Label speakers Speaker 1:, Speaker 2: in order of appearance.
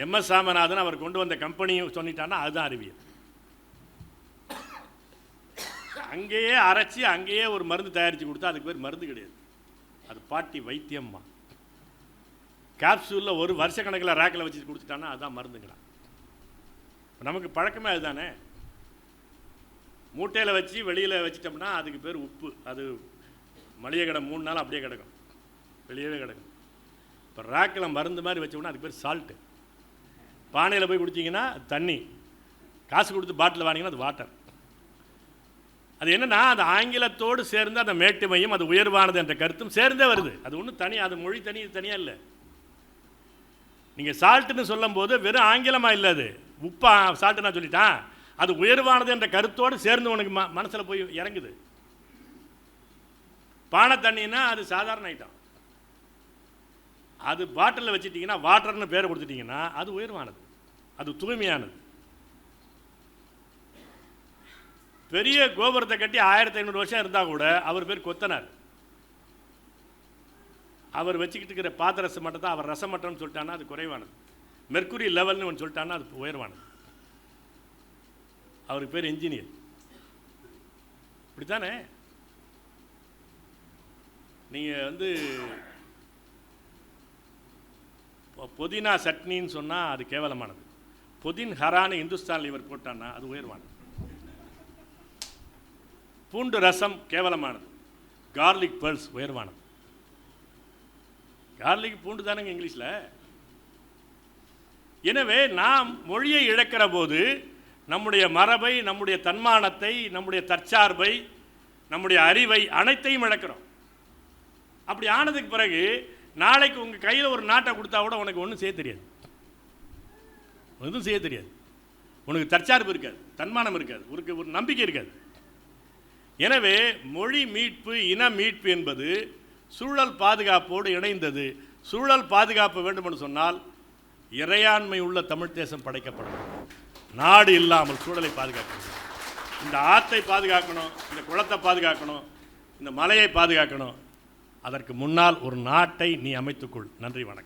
Speaker 1: MS Saminathan அவர் கொண்டு வந்த கம்பெனியும் சொல்லிட்டான்னா அதுதான் அறிவியல். அங்கேயே அரைச்சி அங்கேயே ஒரு மருந்து தயாரித்து கொடுத்தா அதுக்கு பேர் மருந்து கிடையாது, அது பாட்டி வைத்தியம்மா. கேப்சூலில் ஒரு வருஷ கணக்கில் ரேக்கில் வச்சு கொடுத்துட்டான்னா அதுதான் மருந்துங்களாம். நமக்கு பழக்கமே அதுதானே. மூட்டையில் வச்சு வெளியில் வச்சிட்டோம்னா அதுக்கு பேர் உப்பு, அது மளிகை கடை 3 நாள் அப்படியே கிடக்கும், வெளியவே கிடக்கும். இப்போ ரேக்கில் மருந்து மாதிரி வச்சோம்னா அதுக்கு பேர் சால்ட்டு. பானையில் போய் குடிச்சிங்கன்னா தண்ணி, காசு கொடுத்து பாட்டில் வாங்கிங்கன்னா அது வாட்டர். அது என்னென்னா அது ஆங்கிலத்தோடு சேர்ந்து அந்த மேட்டுமையும் அது உயர்வானது என்ற கருத்தும் சேர்ந்தே வருது. அது ஒன்றும் தனி, அது மொழி தனி, தனியாக இல்லை. நீங்கள் சால்ட்டுன்னு சொல்லும் போது வெறும் ஆங்கிலமாக இல்லை, அது உப்பா சால்ட்டு நான் சொல்லிட்டான், அது உயர்வானது என்ற கருத்தோடு சேர்ந்து உனக்கு மனசில் போய் இறங்குது. பானை தண்ணின்னா அது சாதாரண ஐட்டம், அது பாட்டிலில் வச்சுட்டிங்கன்னா வாட்டர்னு பேரை கொடுத்துட்டிங்கன்னா அது உயர்வானது, அது தூய்மையானது. பெரிய கோபுரத்தை கட்டி 1500 வருஷம் இருந்தால் கூட அவர் பேர் கொத்தனார். அவர் வச்சுக்கிட்டு இருக்கிற பாத்திரசம் மட்டும் தான் அவர் ரசமட்டம்னு சொல்லிட்டான்னா அது குறைவானது. மெர்க்குரி லெவல்னு ஒன்று சொல்லிட்டான்னா அது உயர்வானது. அவருக்கு பேர் இன்ஜினியர். இப்படித்தானே நீங்கள் புதினா சட்னின்னு சொன்னால் அது கேவலமானது. புதின் ஹரான்னு இந்துஸ்தானில் இவர் போட்டான்னா அது உயர்வானது. பூண்டு ரசம் கேவலமானது, கார்லிக் பேர்ல்ஸ் உயர்வானது. கார்லிக் பூண்டு தானேங்க இங்கிலீஷில். எனவே நாம் மொழியை இழக்கிற போது நம்முடைய மரபை, நம்முடைய தன்மானத்தை, நம்முடைய தற்சார்பை, நம்முடைய அறிவை அனைத்தையும் இழக்கிறோம். அப்படி ஆனதுக்கு பிறகு நாளைக்கு உங்கள் கையில் ஒரு நாட்டை கொடுத்தா கூட உனக்கு ஒன்றும் செய்ய தெரியாது, ஒன்றும் செய்ய தெரியாது. உனக்கு தற்சார்பு இருக்காது, தன்மானம் இருக்காது, ஒரு நம்பிக்கை இருக்காது. எனவே மொழி மீட்பு, இன மீட்பு என்பது சூழல் பாதுகாப்போடு இணைந்தது. சூழல் பாதுகாப்பு வேண்டுமென்று சொன்னால் இறையாண்மை உள்ள தமிழ் தேசம் படைக்கப்படும். நாடு இல்லாமல் சூழலை பாதுகாக்கணும், இந்த ஆற்றை பாதுகாக்கணும், இந்த குளத்தை பாதுகாக்கணும், இந்த மலையை பாதுகாக்கணும். அதற்கு முன்னால் ஒரு நாட்டை நீ அமைத்துக்கொள். நன்றி, வணக்கம்.